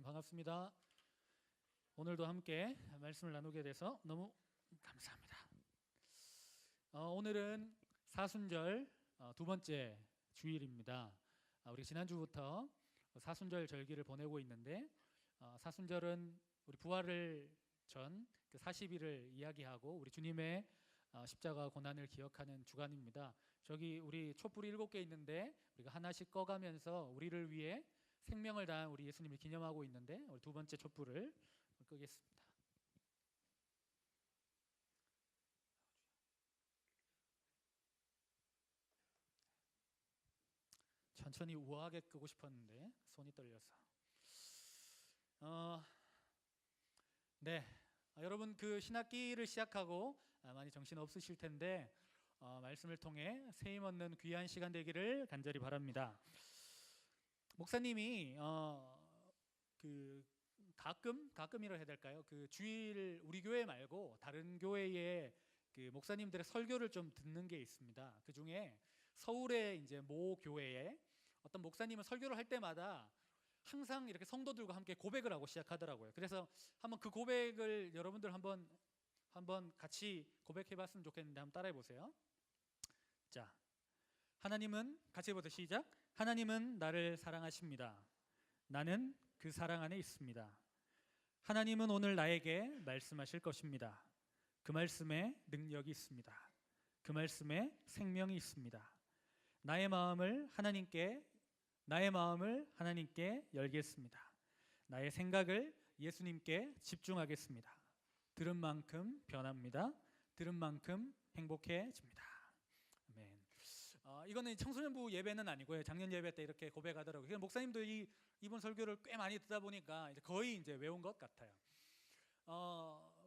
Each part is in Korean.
반갑습니다. 오늘도 함께 말씀을 나누게 돼서 너무 감사합니다. 오늘은 사순절 두 번째 주일입니다. 우리 지난주부터 사순절 절기를 보내고 있는데 사순절은 우리 부활을 전 그 40일을 이야기하고 우리 주님의 십자가 고난을 기억하는 주간입니다. 저기 우리 촛불이 7개 있는데 우리가 하나씩 꺼가면서 우리를 위해 생명을 다한 우리 예수님을 기념하고 있는데 우리 두 번째 촛불을 끄겠습니다. 천천히 우아하게 끄고 싶었는데 손이 떨려서. 네, 여러분 그 신학기를 시작하고 많이 정신 없으실 텐데 말씀을 통해 새 힘 얻는 귀한 시간 되기를 간절히 바랍니다. 목사님이 그 가끔이라 해야 될까요? 그 주일 우리 교회 말고 다른 교회의 그 목사님들의 설교를 좀 듣는 게 있습니다. 그 중에 서울의 이제 모 교회에 어떤 목사님은 설교를 할 때마다 항상 이렇게 성도들과 함께 고백을 하고 시작하더라고요. 그래서 한번 그 고백을 여러분들 한번 같이 고백해봤으면 좋겠는데 한번 따라해 보세요. 자, 하나님은 같이 해보세요. 시작. 하나님은 나를 사랑하십니다. 나는 그 사랑 안에 있습니다. 하나님은 오늘 나에게 말씀하실 것입니다. 그 말씀에 능력이 있습니다. 그 말씀에 생명이 있습니다. 나의 마음을 하나님께 열겠습니다. 나의 생각을 예수님께 집중하겠습니다. 들은 만큼 변합니다. 들은 만큼 행복해집니다. 아멘. 이거는 청소년부 예배는 아니고요. 작년 예배 때 이렇게 고백하더라고요. 목사님도 이번 설교를 꽤 많이 듣다 보니까 거의 이제 외운 것 같아요.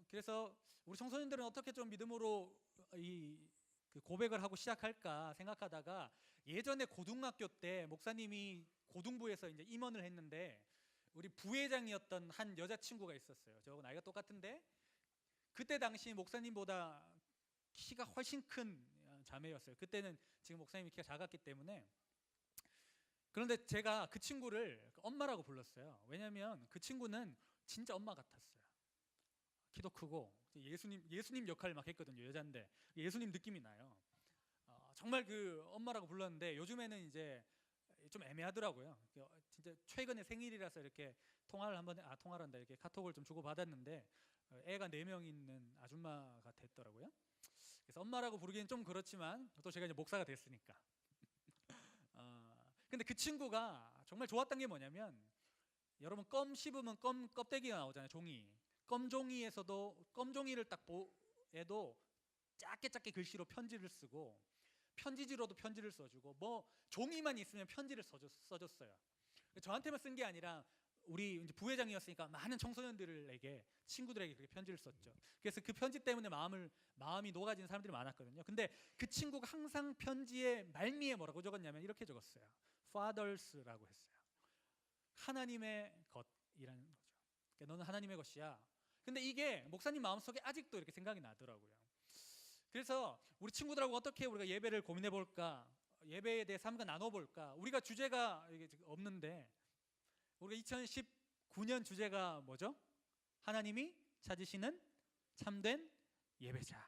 그래서 우리 청소년들은 어떻게 좀 믿음으로 그 고백을 하고 시작할까 생각하다가 예전에 고등학교 때 목사님이 고등부에서 이제 임원을 했는데 우리 부회장이었던 한 여자친구가 있었어요. 저하고 나이가 똑같은데 그때 당시 목사님보다 키가 훨씬 큰 자매였어요. 그때는 지금 목사님이 키가 작았기 때문에. 그런데 제가 그 친구를 엄마라고 불렀어요. 왜냐하면 그 친구는 진짜 엄마 같았어요. 키도 크고 예수님 역할을 막 했거든요. 여잔데 예수님 느낌이 나요. 정말 그 엄마라고 불렀는데 요즘에는 이제 좀 애매하더라고요. 진짜 최근에 생일이라서 이렇게 통화를 이렇게 카톡을 좀 주고 받았는데 애가 4명 있는 아줌마가 됐더라고요. 그래서 엄마라고 부르기는 좀 그렇지만 또 제가 이제 목사가 됐으니까. 근데 그 친구가 정말 좋았던 게 뭐냐면 여러분 껌 씹으면 껌 껍데기가 나오잖아요. 종이. 껌종이를 딱 보에도 작게 글씨로 편지를 쓰고 편지지로도 편지를 써주고 뭐 종이만 있으면 편지를 써줬어요. 저한테만 쓴 게 아니라 우리 이제 부회장이었으니까 많은 청소년들에게 친구들에게 그렇게 편지를 썼죠. 그래서 그 편지 때문에 마음이 녹아진 사람들이 많았거든요. 근데 그 친구가 항상 편지의 말미에 뭐라고 적었냐면 이렇게 적었어요. Fathers라고 했어요. 하나님의 것이라는 거죠. 그러니까 너는 하나님의 것이야. 근데 이게 목사님 마음속에 아직도 이렇게 생각이 나더라고요. 그래서 우리 친구들하고 어떻게 우리가 예배를 고민해 볼까, 예배에 대해서 한번 나눠볼까. 우리가 주제가 없는데 우리가 2019년 주제가 뭐죠? 하나님이 찾으시는 참된 예배자.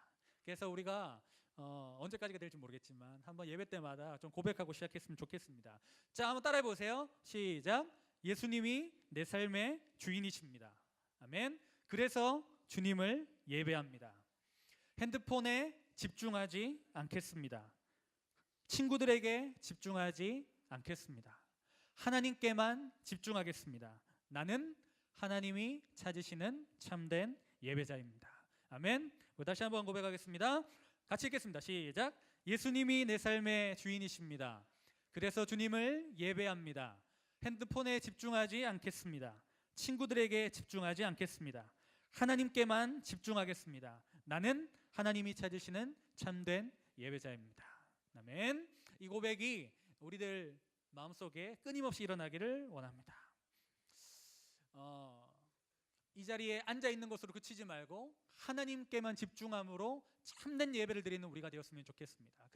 그래서 우리가 언제까지가 될지 모르겠지만 한번 예배 때마다 좀 고백하고 시작했으면 좋겠습니다. 자, 한번 따라해 보세요. 시작. 예수님이 내 삶의 주인이십니다. 아멘. 그래서 주님을 예배합니다. 핸드폰에 집중하지 않겠습니다. 친구들에게 집중하지 않겠습니다. 하나님께만 집중하겠습니다. 나는 하나님이 찾으시는 참된 예배자입니다. 아멘. 다시 한번 고백하겠습니다. 같이 읽겠습니다. 시작. 예수님이 내 삶의 주인이십니다. 그래서 주님을 예배합니다. 핸드폰에 집중하지 않겠습니다. 친구들에게 집중하지 않겠습니다. 하나님께만 집중하겠습니다. 나는 하나님이 찾으시는 참된 예배자입니다. 아멘. 이 고백이 우리들 마음속에 끊임없이 일어나기를 원합니다. 이 자리에 앉아 있는 것으로 그치지 말고 하나님께만 집중함으로 참된 예배를 드리는 우리가 되었으면 좋겠습니다.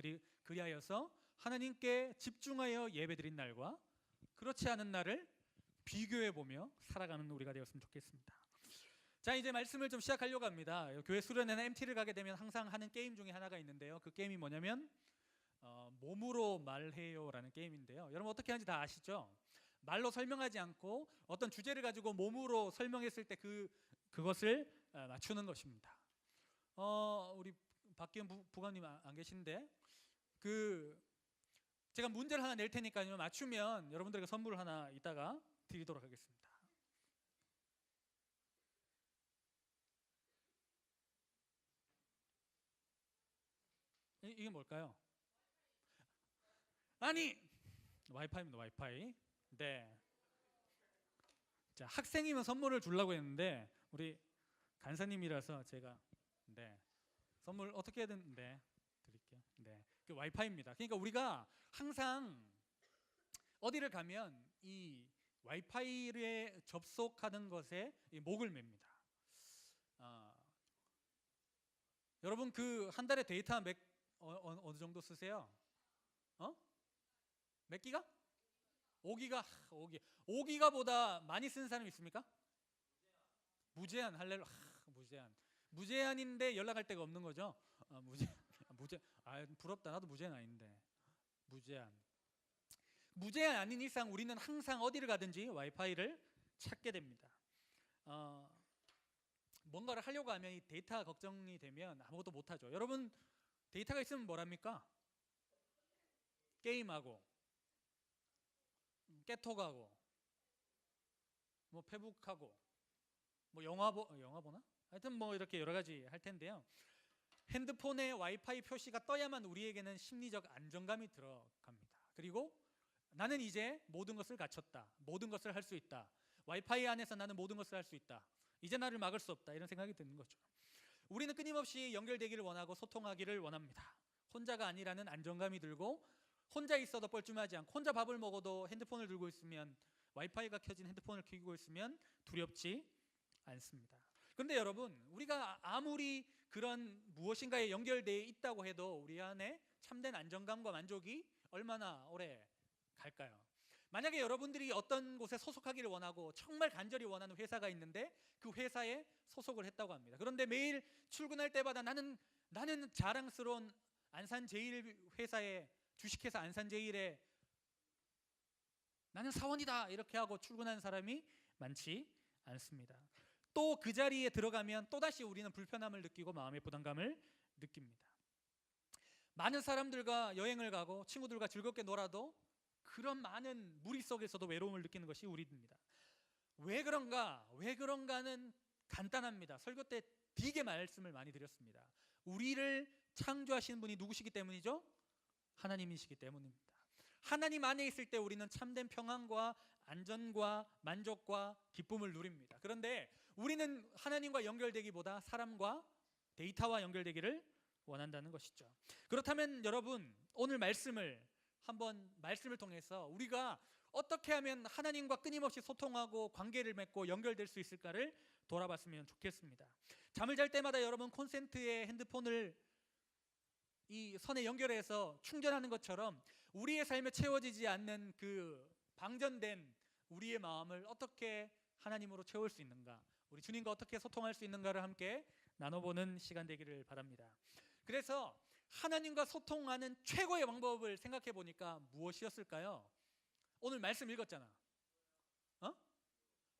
그리하여서 하나님께 집중하여 예배드린 날과 그렇지 않은 날을 비교해 보며 살아가는 우리가 되었으면 좋겠습니다. 자, 이제 말씀을 좀 시작하려고 합니다. 교회 수련회나 MT를 가게 되면 항상 하는 게임 중에 하나가 있는데요. 그 게임이 뭐냐면 몸으로 말해요라는 게임인데요. 여러분 어떻게 하는지 다 아시죠? 말로 설명하지 않고 어떤 주제를 가지고 몸으로 설명했을 때 그것을 맞추는 것입니다. 우리 박기현 부관님 안 계신데 제가 문제를 하나 낼 테니까요. 맞추면 여러분들에게 선물을 하나 이따가 드리도록 하겠습니다. 이게 뭘까요? 아니, 와이파이입니다. 와이파이. 네. 자, 학생이면 선물을 주려고 했는데 우리 간사님이라서 제가 선물 어떻게 해야 되는데 드릴게요. 그 와이파이입니다. 그러니까 우리가 항상 어디를 가면 이 와이파이에 접속하는 것에 목을 맵니다. 여러분 그 한 달에 데이터 어느 정도 쓰세요? 몇 기가? 5기가. 5기가보다 많이 쓰는 사람 있습니까? 무제한. 할렐루. 무제한인데 연락할 데가 없는 거죠? 무제한. 부럽다. 나도 무제한 아닌데. 무제한 아닌 이상 우리는 항상 어디를 가든지 와이파이를 찾게 됩니다. 뭔가를 하려고 하면 이 데이터 걱정이 되면 아무것도 못하죠. 여러분 데이터가 있으면 뭐랍니까? 게임하고 깨톡하고 뭐 페북하고 뭐 영화 보나? 하여튼 뭐 이렇게 여러 가지 할 텐데요. 핸드폰에 와이파이 표시가 떠야만 우리에게는 심리적 안정감이 들어갑니다. 그리고 나는 이제 모든 것을 갖췄다. 모든 것을 할 수 있다. 와이파이 안에서 나는 모든 것을 할 수 있다. 이제 나를 막을 수 없다. 이런 생각이 드는 거죠. 우리는 끊임없이 연결되기를 원하고 소통하기를 원합니다. 혼자가 아니라는 안정감이 들고 혼자 있어도 뻘쭘하지 않고 혼자 밥을 먹어도 핸드폰을 들고 있으면 와이파이가 켜진 핸드폰을 켜고 있으면 두렵지 않습니다. 그런데 여러분 우리가 아무리 그런 무엇인가에 연결되어 있다고 해도 우리 안에 참된 안정감과 만족이 얼마나 오래 갈까요? 만약에 여러분들이 어떤 곳에 소속하기를 원하고 정말 간절히 원하는 회사가 있는데 그 회사에 소속을 했다고 합니다. 그런데 매일 출근할 때마다 나는 자랑스러운 안산제일 회사에 주식회사 안산제일에 나는 사원이다 이렇게 하고 출근하는 사람이 많지 않습니다. 또 그 자리에 들어가면 또다시 우리는 불편함을 느끼고 마음의 부담감을 느낍니다. 많은 사람들과 여행을 가고 친구들과 즐겁게 놀아도 그런 많은 무리 속에서도 외로움을 느끼는 것이 우리입니다. 왜 그런가는 간단합니다. 설교 때 되게 말씀을 많이 드렸습니다. 우리를 창조하신 분이 누구시기 때문이죠? 하나님이시기 때문입니다. 하나님 안에 있을 때 우리는 참된 평안과 안전과 만족과 기쁨을 누립니다. 그런데 우리는 하나님과 연결되기보다 사람과 데이터와 연결되기를 원한다는 것이죠. 그렇다면 여러분 오늘 말씀을 통해서 우리가 어떻게 하면 하나님과 끊임없이 소통하고 관계를 맺고 연결될 수 있을까를 돌아봤으면 좋겠습니다. 잠을 잘 때마다 여러분 콘센트에 핸드폰을 이 선에 연결해서 충전하는 것처럼 우리의 삶에 채워지지 않는 그 방전된 우리의 마음을 어떻게 하나님으로 채울 수 있는가, 우리 주님과 어떻게 소통할 수 있는가를 함께 나눠보는 시간 되기를 바랍니다. 그래서 하나님과 소통하는 최고의 방법을 생각해 보니까 무엇이었을까요? 오늘 말씀 읽었잖아.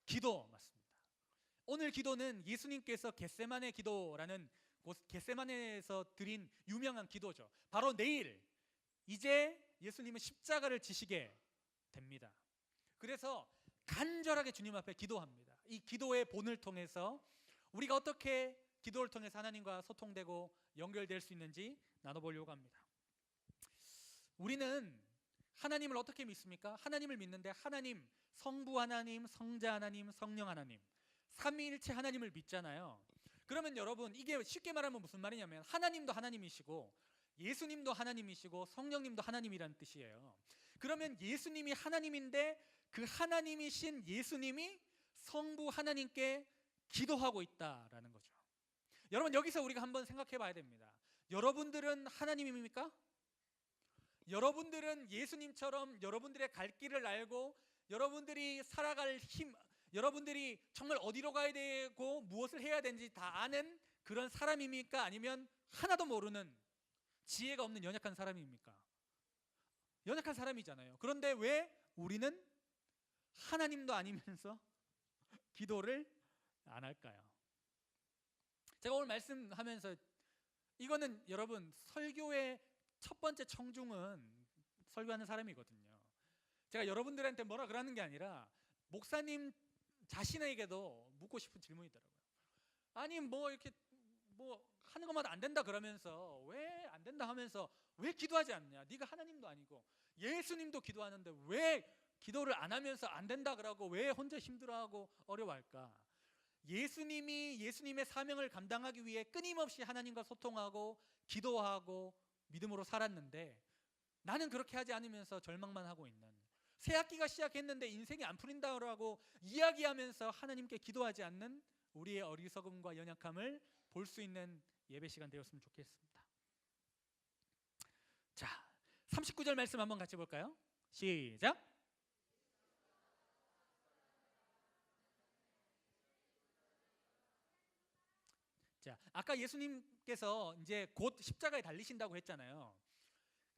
기도 맞습니다. 오늘 기도는 예수님께서 겟세마네 기도라는 겟세마네에서 드린 유명한 기도죠. 바로 내일 이제 예수님은 십자가를 지시게 됩니다. 그래서 간절하게 주님 앞에 기도합니다. 이 기도의 본을 통해서 우리가 어떻게 기도를 통해서 하나님과 소통되고 연결될 수 있는지 나눠보려고 합니다. 우리는 하나님을 어떻게 믿습니까? 하나님을 믿는데 하나님, 성부 하나님, 성자 하나님, 성령 하나님, 삼위일체 하나님을 믿잖아요. 그러면 여러분 이게 쉽게 말하면 무슨 말이냐면 하나님도 하나님이시고 예수님도 하나님이시고 성령님도 하나님이라는 뜻이에요. 그러면 예수님이 하나님인데 그 하나님이신 예수님이 성부 하나님께 기도하고 있다라는 거죠. 여러분 여기서 우리가 한번 생각해 봐야 됩니다. 여러분들은 하나님입니까? 여러분들은 예수님처럼 여러분들의 갈 길을 알고 여러분들이 살아갈 힘, 여러분들이 정말 어디로 가야 되고 무엇을 해야 되는지 다 아는 그런 사람입니까? 아니면 하나도 모르는 지혜가 없는 연약한 사람입니까? 연약한 사람이잖아요. 그런데 왜 우리는 하나님도 아니면서 기도를 안 할까요? 제가 오늘 말씀하면서 이거는 여러분 설교의 첫 번째 청중은 설교하는 사람이거든요. 제가 여러분들한테 뭐라 그러는 게 아니라 목사님 자신에게도 묻고 싶은 질문이더라고요. 아니 뭐 이렇게 뭐 하는 것마다 안 된다 그러면서 왜 안 된다 하면서 왜 기도하지 않냐? 네가 하나님도 아니고 예수님도 기도하는데 왜 기도를 안 하면서 안 된다 그러고 왜 혼자 힘들어하고 어려워할까? 예수님이 예수님의 사명을 감당하기 위해 끊임없이 하나님과 소통하고 기도하고 믿음으로 살았는데 나는 그렇게 하지 않으면서 절망만 하고 있는, 새 학기가 시작했는데 인생이 안 풀린다고 이야기하면서 하나님께 기도하지 않는 우리의 어리석음과 연약함을 볼 수 있는 예배 시간 되었으면 좋겠습니다. 자, 39절 말씀 한번 같이 볼까요? 시작. 자, 아까 예수님께서 이제 곧 십자가에 달리신다고 했잖아요.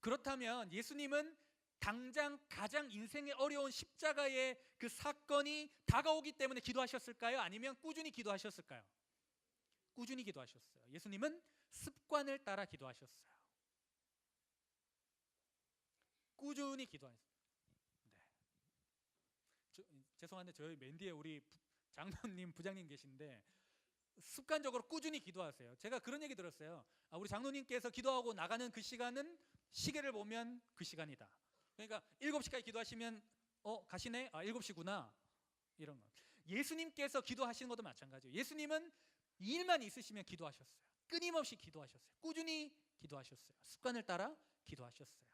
그렇다면 예수님은 당장 가장 인생의 어려운 십자가의 그 사건이 다가오기 때문에 기도하셨을까요? 아니면 꾸준히 기도하셨을까요? 꾸준히 기도하셨어요. 예수님은 습관을 따라 기도하셨어요. 꾸준히 기도하셨어요. 네. 죄송한데 저희 맨 뒤에 우리 장로님, 부장님 계신데 습관적으로 꾸준히 기도하세요. 제가 그런 얘기 들었어요. 우리 장로님께서 기도하고 나가는 그 시간은 시계를 보면 그 시간이다. 그러니까 7시까지 기도하시면 가시네? 7시구나. 이런 거. 예수님께서 기도하시는 것도 마찬가지예요. 예수님은 일만 있으시면 기도하셨어요. 끊임없이 기도하셨어요. 꾸준히 기도하셨어요. 습관을 따라 기도하셨어요.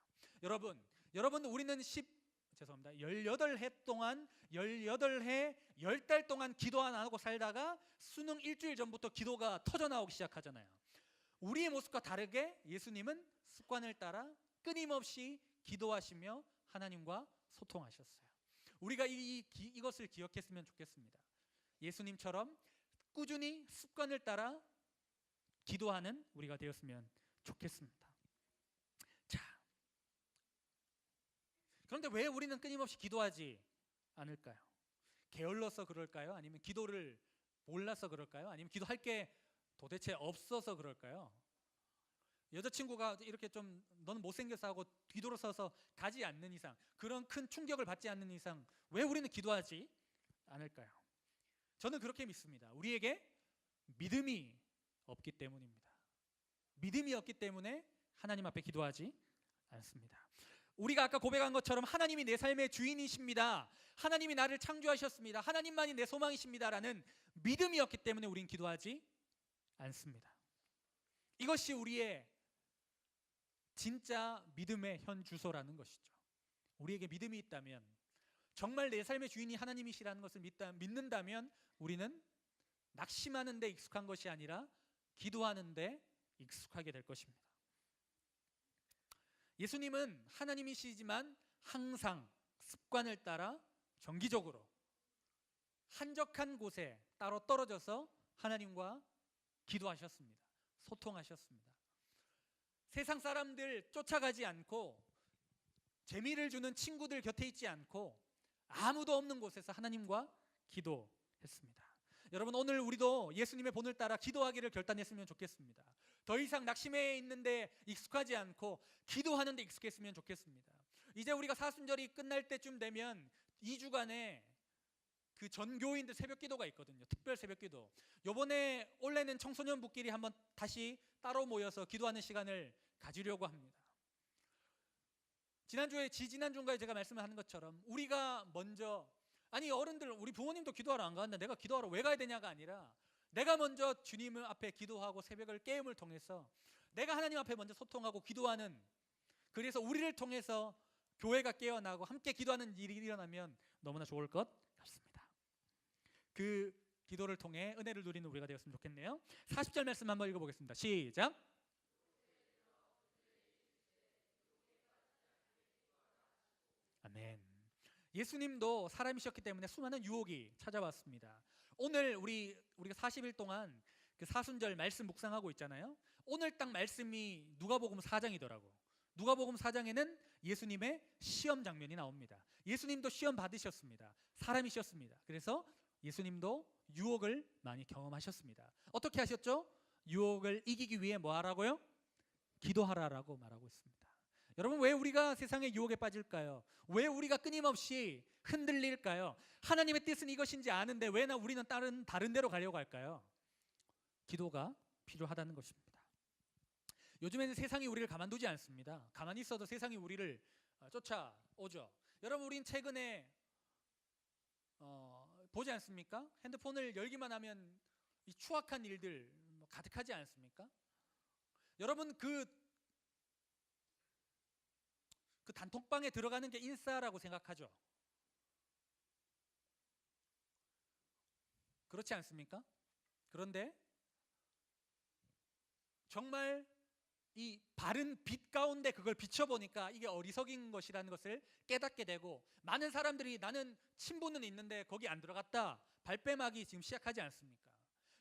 여러분 우리는 18해 동안 18해 10달 동안 기도 안 하고 살다가 수능 일주일 전부터 기도가 터져 나오기 시작하잖아요. 우리의 모습과 다르게 예수님은 습관을 따라 끊임없이 기도하시며 하나님과 소통하셨어요. 우리가 이것을 기억했으면 좋겠습니다. 예수님처럼 꾸준히 습관을 따라 기도하는 우리가 되었으면 좋겠습니다. 자, 그런데 왜 우리는 끊임없이 기도하지 않을까요? 게을러서 그럴까요? 아니면 기도를 몰라서 그럴까요? 아니면 기도할 게 도대체 없어서 그럴까요? 여자친구가 이렇게 좀 너는 못생겨서 하고 뒤돌아서서 가지 않는 이상, 그런 큰 충격을 받지 않는 이상 왜 우리는 기도하지 않을까요? 저는 그렇게 믿습니다. 우리에게 믿음이 없기 때문입니다. 믿음이 없기 때문에 하나님 앞에 기도하지 않습니다. 우리가 아까 고백한 것처럼 하나님이 내 삶의 주인이십니다. 하나님이 나를 창조하셨습니다. 하나님만이 내 소망이십니다라는 믿음이 없기 때문에 우리는 기도하지 않습니다. 이것이 우리의 진짜 믿음의 현 주소라는 것이죠. 우리에게 믿음이 있다면, 정말 내 삶의 주인이 하나님이시라는 것을 믿는다면 우리는 낙심하는 데 익숙한 것이 아니라 기도하는 데 익숙하게 될 것입니다. 예수님은 하나님이시지만 항상 습관을 따라 정기적으로 한적한 곳에 따로 떨어져서 하나님과 기도하셨습니다. 소통하셨습니다. 세상 사람들 쫓아가지 않고 재미를 주는 친구들 곁에 있지 않고 아무도 없는 곳에서 하나님과 기도했습니다. 여러분, 오늘 우리도 예수님의 본을 따라 기도하기를 결단했으면 좋겠습니다. 더 이상 낙심해 있는데 익숙하지 않고 기도하는 데 익숙했으면 좋겠습니다. 이제 우리가 사순절이 끝날 때쯤 되면 2주간의 그 전교인들 새벽 기도가 있거든요. 특별 새벽 기도. 요번에 올해는 청소년부끼리 한번 다시 따로 모여서 기도하는 시간을 가지려고 합니다. 지난주인가에 제가 말씀을 하는 것처럼 우리가 먼저, 아니 어른들, 우리 부모님도 기도하러 안 가는데 내가 기도하러 왜 가야 되냐가 아니라 내가 먼저 주님 앞에 기도하고 새벽을 깨움을 통해서 내가 하나님 앞에 먼저 소통하고 기도하는, 그래서 우리를 통해서 교회가 깨어나고 함께 기도하는 일이 일어나면 너무나 좋을 것 같습니다. 그 기도를 통해 은혜를 누리는 우리가 되었으면 좋겠네요. 40절 말씀 한번 읽어보겠습니다. 시작. 아멘. 예수님도 사람이셨기 때문에 수많은 유혹이 찾아왔습니다. 오늘 우리가 40일 동안 그 사순절 말씀 묵상하고 있잖아요. 오늘 딱 말씀이 누가복음 4장이더라고. 누가복음 4장에는 예수님의 시험 장면이 나옵니다. 예수님도 시험 받으셨습니다. 사람이셨습니다. 그래서 예수님도 유혹을 많이 경험하셨습니다. 어떻게 하셨죠? 유혹을 이기기 위해 뭐 하라고요? 기도하라라고 말하고 있습니다. 여러분, 왜 우리가 세상의 유혹에 빠질까요? 왜 우리가 끊임없이 흔들릴까요? 하나님의 뜻은 이것인지 아는데 왜 우리는 다른 데로 가려고 할까요? 기도가 필요하다는 것입니다. 요즘에는 세상이 우리를 가만두지 않습니다. 가만히 있어도 세상이 우리를 쫓아오죠. 여러분, 우린 최근에 보지 않습니까? 핸드폰을 열기만 하면 이 추악한 일들 가득하지 않습니까? 여러분, 그 단톡방에 들어가는 게 인싸라고 생각하죠? 그렇지 않습니까? 그런데 정말 이 바른 빛 가운데 그걸 비춰보니까 이게 어리석인 것이라는 것을 깨닫게 되고, 많은 사람들이 나는 친분은 있는데 거기 안 들어갔다 발뺌하기 지금 시작하지 않습니까?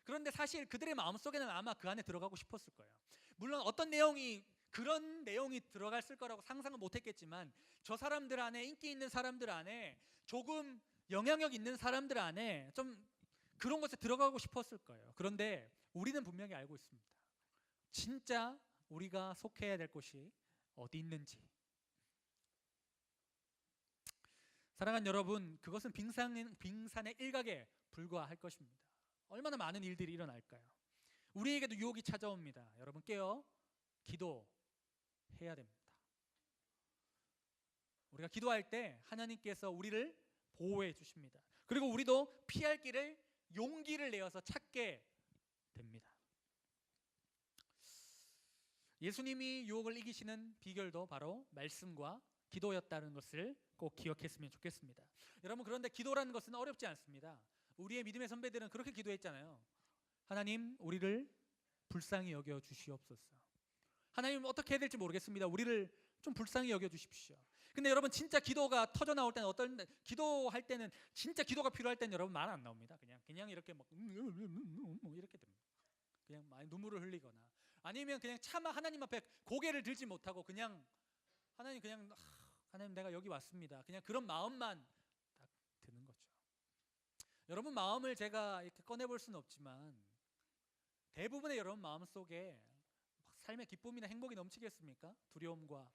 그런데 사실 그들의 마음속에는 아마 그 안에 들어가고 싶었을 거예요. 물론 그런 내용이 들어갔을 거라고 상상은 못했겠지만, 저 사람들 안에, 인기 있는 사람들 안에, 조금 영향력 있는 사람들 안에 좀 그런 것에 들어가고 싶었을 거예요. 그런데 우리는 분명히 알고 있습니다. 진짜 우리가 속해야 될 곳이 어디 있는지. 사랑하는 여러분, 그것은 빙산의 일각에 불과할 것입니다. 얼마나 많은 일들이 일어날까요? 우리에게도 유혹이 찾아옵니다. 여러분, 깨어 기도해야 됩니다. 우리가 기도할 때 하나님께서 우리를 보호해 주십니다. 그리고 우리도 피할 길을, 용기를 내어서 찾게 됩니다. 예수님이 유혹을 이기시는 비결도 바로 말씀과 기도였다는 것을 꼭 기억했으면 좋겠습니다. 여러분, 그런데 기도라는 것은 어렵지 않습니다. 우리의 믿음의 선배들은 그렇게 기도했잖아요. 하나님, 우리를 불쌍히 여겨 주시옵소서. 하나님, 어떻게 해야 될지 모르겠습니다. 우리를 좀 불쌍히 여겨 주십시오. 근데 여러분, 진짜 기도가 터져 나올 때는, 기도할 때는, 진짜 기도가 필요할 때는 여러분 말 안 나옵니다. 그냥 이렇게 막 이렇게 됩니다. 그냥 많이 눈물을 흘리거나, 아니면 그냥 차마 하나님 앞에 고개를 들지 못하고 그냥 하나님 내가 여기 왔습니다. 그냥 그런 마음만 딱 드는 거죠. 여러분 마음을 제가 이렇게 꺼내볼 수는 없지만, 대부분의 여러분 마음 속에 삶의 기쁨이나 행복이 넘치겠습니까? 두려움과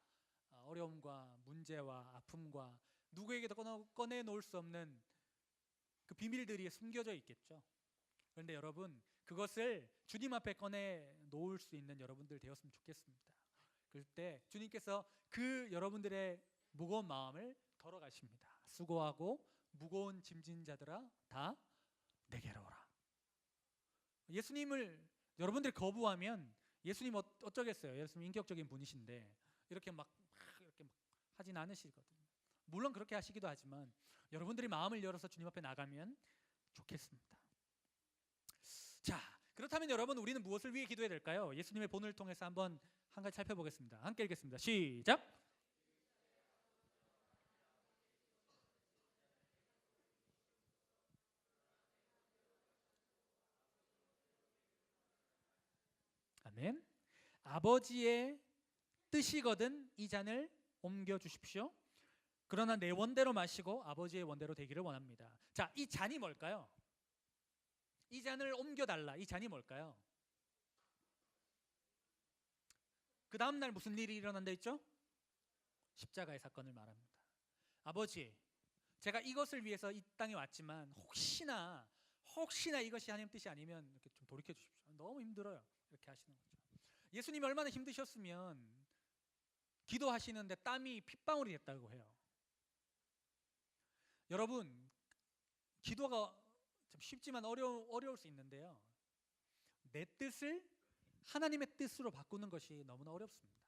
어려움과 문제와 아픔과 누구에게도 꺼내놓을 수 없는 그 비밀들이 숨겨져 있겠죠. 그런데 여러분, 그것을 주님 앞에 꺼내놓을 수 있는 여러분들 되었으면 좋겠습니다. 그럴 때 주님께서 그 여러분들의 무거운 마음을 덜어가십니다. 수고하고 무거운 짐진 자들아 다 내게로 오라. 예수님을 여러분들이 거부하면 예수님 어쩌겠어요? 예수님 인격적인 분이신데 이렇게 막 하진 않으시거든요. 물론 그렇게 하시기도 하지만 여러분들이 마음을 열어서 주님 앞에 나가면 좋겠습니다. 자, 그렇다면 여러분, 우리는 무엇을 위해 기도해야 될까요? 예수님의 본을 통해서 한번 한 가지 살펴보겠습니다. 함께 읽겠습니다. 시작. 아멘. 아버지의 뜻이거든 이 잔을 옮겨 주십시오. 그러나 내 원대로 마시고 아버지의 원대로 되기를 원합니다. 자, 이 잔이 뭘까요? 이 잔을 옮겨달라. 이 잔이 뭘까요? 그 다음날 무슨 일이 일어난다 했죠? 십자가의 사건을 말합니다. 아버지, 제가 이것을 위해서 이 땅에 왔지만 혹시나 이것이 하나님 뜻이 아니면 이렇게 좀 돌이켜 주십시오. 너무 힘들어요. 이렇게 하시는 거죠. 예수님이 얼마나 힘드셨으면 기도하시는데 땀이 핏방울이 됐다고 해요. 여러분, 기도가 좀 쉽지만 어려울 수 있는데요, 내 뜻을 하나님의 뜻으로 바꾸는 것이 너무나 어렵습니다.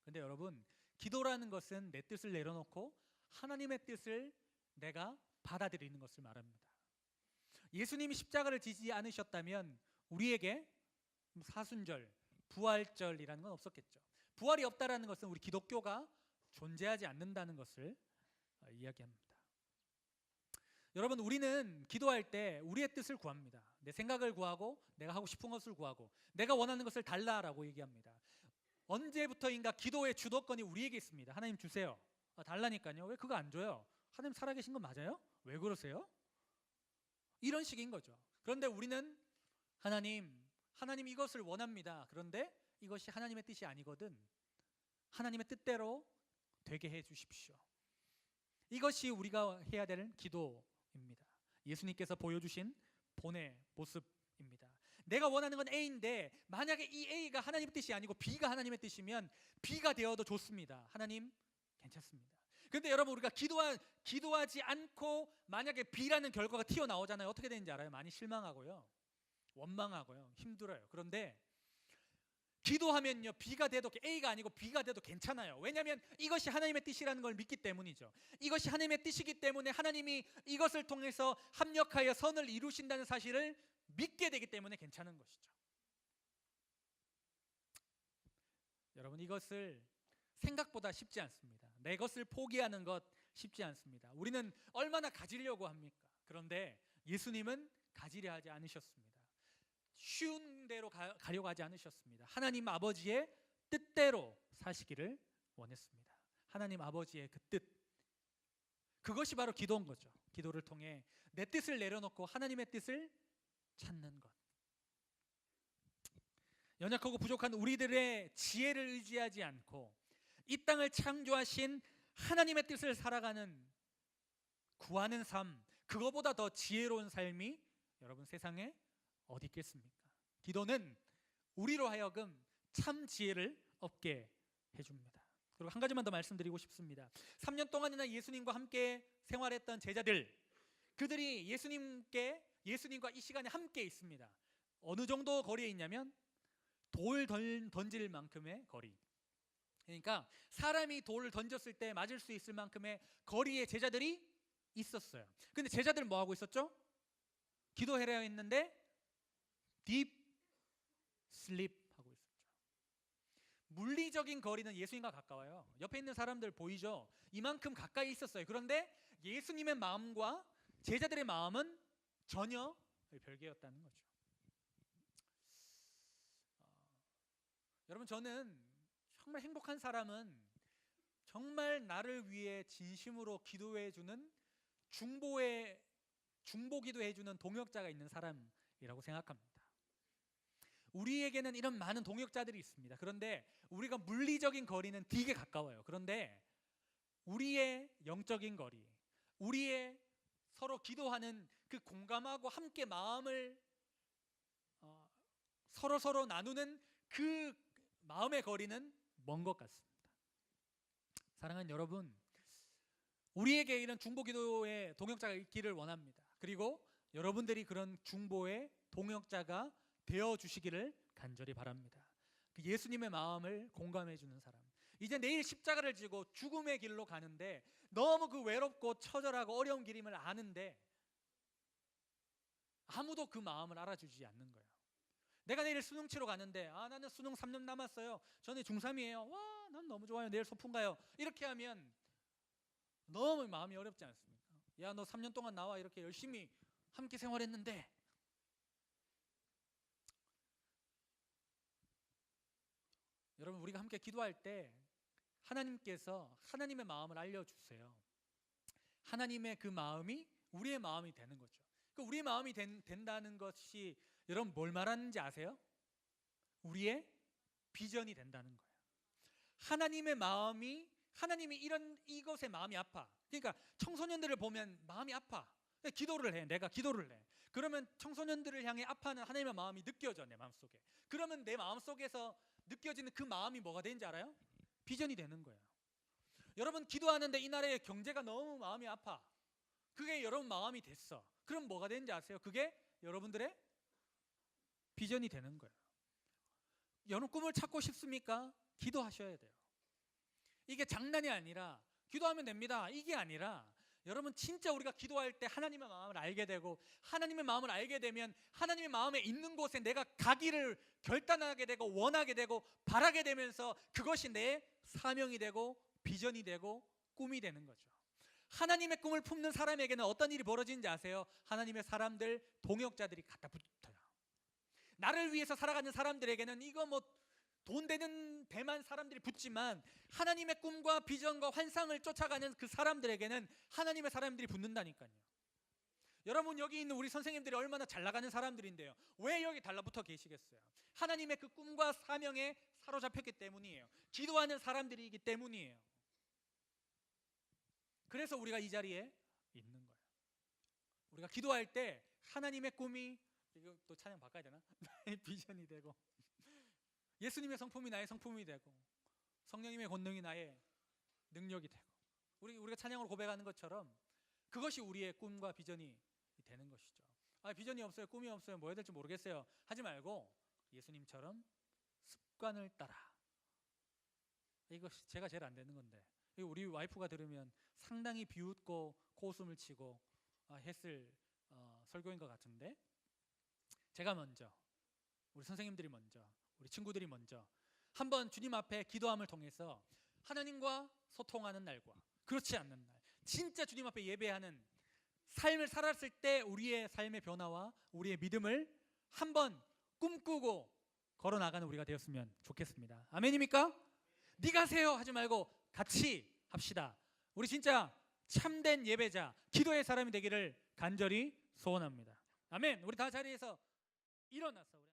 그런데 여러분, 기도라는 것은 내 뜻을 내려놓고 하나님의 뜻을 내가 받아들이는 것을 말합니다. 예수님이 십자가를 지지 않으셨다면 우리에게 사순절, 부활절이라는 건 없었겠죠. 부활이 없다라는 것은 우리 기독교가 존재하지 않는다는 것을 이야기합니다. 여러분, 우리는 기도할 때 우리의 뜻을 구합니다. 내 생각을 구하고 내가 하고 싶은 것을 구하고 내가 원하는 것을 달라라고 얘기합니다. 언제부터인가 기도의 주도권이 우리에게 있습니다. 하나님 주세요. 달라니까요. 왜 그거 안 줘요? 하나님 살아계신 거 맞아요? 왜 그러세요? 이런 식인 거죠. 그런데 우리는 하나님 이것을 원합니다. 그런데 이것이 하나님의 뜻이 아니거든. 하나님의 뜻대로 되게 해 주십시오. 이것이 우리가 해야 되는 기도입니다. 예수님께서 보여주신 본의 모습입니다. 내가 원하는 건 A인데 만약에 이 A가 하나님의 뜻이 아니고 B가 하나님의 뜻이면 B가 되어도 좋습니다. 하나님 괜찮습니다. 그런데 여러분, 우리가 기도하지 않고 만약에 B라는 결과가 튀어나오잖아요. 어떻게 되는지 알아요? 많이 실망하고요, 원망하고요, 힘들어요. 그런데 기도하면요, B가 돼도, A가 아니고 B가 돼도 괜찮아요. 왜냐하면 이것이 하나님의 뜻이라는 걸 믿기 때문이죠. 이것이 하나님의 뜻이기 때문에 하나님이 이것을 통해서 합력하여 선을 이루신다는 사실을 믿게 되기 때문에 괜찮은 것이죠. 여러분, 이것을 생각보다 쉽지 않습니다. 내 것을 포기하는 것 쉽지 않습니다. 우리는 얼마나 가지려고 합니까? 그런데 예수님은 가지려 하지 않으셨습니다. 쉬운 대로 가려고 하지 않으셨습니다. 하나님 아버지의 뜻대로 사시기를 원했습니다. 하나님 아버지의 그 뜻, 그것이 바로 기도인 거죠. 기도를 통해 내 뜻을 내려놓고 하나님의 뜻을 찾는 것. 연약하고 부족한 우리들의 지혜를 의지하지 않고 이 땅을 창조하신 하나님의 뜻을 살아가는, 구하는 삶, 그거보다 더 지혜로운 삶이 여러분 세상에 어디 있겠습니까? 기도는 우리로 하여금 참 지혜를 얻게 해줍니다. 그리고 한 가지만 더 말씀드리고 싶습니다. 3년 동안이나 예수님과 함께 생활했던 제자들, 그들이 예수님과 이 시간에 함께 있습니다. 어느 정도 거리에 있냐면 돌 던질 만큼의 거리. 그러니까 사람이 돌을 던졌을 때 맞을 수 있을 만큼의 거리에 제자들이 있었어요. 근데 제자들은 뭐 하고 있었죠? 기도해야 했는데 딥 슬립 하고 있었죠. 물리적인 거리는 예수님과 가까워요. 옆에 있는 사람들 보이죠? 이만큼 가까이 있었어요. 그런데 예수님의 마음과 제자들의 마음은 전혀 별개였다는 거죠. 여러분, 저는 정말 행복한 사람은 정말 나를 위해 진심으로 기도해주는 중보 기도해주는 동역자가 있는 사람이라고 생각합니다. 우리에게는 이런 많은 동역자들이 있습니다. 그런데 우리가 물리적인 거리는 되게 가까워요. 그런데 우리의 영적인 거리, 우리의 서로 기도하는 그 공감하고 함께 마음을 서로 나누는 그 마음의 거리는 먼 것 같습니다. 사랑하는 여러분, 우리에게 이런 중보 기도의 동역자가 있기를 원합니다. 그리고 여러분들이 그런 중보의 동역자가 되어 주시기를 간절히 바랍니다. 그 예수님의 마음을 공감해 주는 사람. 이제 내일 십자가를 지고 죽음의 길로 가는데 너무 그 외롭고 처절하고 어려운 길임을 아는데 아무도 그 마음을 알아주지 않는 거예요. 내가 내일 수능 치러 가는데 나는 수능 3년 남았어요. 저는 중3이에요. 와, 난 너무 좋아요. 내일 소풍 가요. 이렇게 하면 너무 마음이 어렵지 않습니까? 야, 너 3년 동안 나와 이렇게 열심히 함께 생활했는데. 여러분, 우리가 함께 기도할 때 하나님께서 하나님의 마음을 알려주세요. 하나님의 그 마음이 우리의 마음이 되는 거죠. 그 우리의 마음이 된다는 것이 여러분 뭘 말하는지 아세요? 우리의 비전이 된다는 거예요. 하나님의 마음이, 하나님이 이것에 마음이 아파. 그러니까 청소년들을 보면 마음이 아파. 기도를 해. 내가 기도를 해. 그러면 청소년들을 향해 아파하는 하나님의 마음이 느껴져, 내 마음속에. 그러면 내 마음속에서 느껴지는 그 마음이 뭐가 되는지 알아요? 비전이 되는 거예요. 여러분, 기도하는데 이 나라의 경제가 너무 마음이 아파. 그게 여러분 마음이 됐어. 그럼 뭐가 되는지 아세요? 그게 여러분들의 비전이 되는 거예요. 여러분 꿈을 찾고 싶습니까? 기도하셔야 돼요. 이게 장난이 아니라 기도하면 됩니다. 이게 아니라 여러분 진짜 우리가 기도할 때 하나님의 마음을 알게 되고 하나님의 마음을 알게 되면 하나님의 마음에 있는 곳에 내가 가기를 결단하게 되고 원하게 되고 바라게 되면서 그것이 내 사명이 되고 비전이 되고 꿈이 되는 거죠. 하나님의 꿈을 품는 사람에게는 어떤 일이 벌어지는지 아세요? 하나님의 사람들, 동역자들이 갖다 붙어요. 나를 위해서 살아가는 사람들에게는 이거 뭐 돈 되는 배만 사람들이 붙지만 하나님의 꿈과 비전과 환상을 쫓아가는 그 사람들에게는 하나님의 사람들이 붙는다니까요. 여러분, 여기 있는 우리 선생님들이 얼마나 잘 나가는 사람들인데요, 왜 여기 달라붙어 계시겠어요? 하나님의 그 꿈과 사명에 사로잡혔기 때문이에요. 기도하는 사람들이기 때문이에요. 그래서 우리가 이 자리에 있는 거예요. 우리가 기도할 때 하나님의 꿈이, 이거 또 찬양 바꿔야 되나? 나의 비전이 되고, 예수님의 성품이 나의 성품이 되고, 성령님의 권능이 나의 능력이 되고, 우리가 찬양으로 고백하는 것처럼 그것이 우리의 꿈과 비전이 되는 것이죠. 비전이 없어요, 꿈이 없어요, 뭐 해야 될지 모르겠어요 하지 말고 예수님처럼 습관을 따라. 이거 제가 제일 안 되는 건데, 이거 우리 와이프가 들으면 상당히 비웃고 코웃음을 치고 했을 설교인 것 같은데, 제가 먼저, 우리 선생님들이 먼저, 우리 친구들이 먼저 한번 주님 앞에 기도함을 통해서 하나님과 소통하는 날과 그렇지 않는 날, 진짜 주님 앞에 예배하는 삶을 살았을 때 우리의 삶의 변화와 우리의 믿음을 한번 꿈꾸고 걸어나가는 우리가 되었으면 좋겠습니다. 아멘입니까? 네가 하세요 하지 말고 같이 합시다. 우리 진짜 참된 예배자, 기도의 사람이 되기를 간절히 소원합니다. 아멘. 우리 다 자리에서 일어나서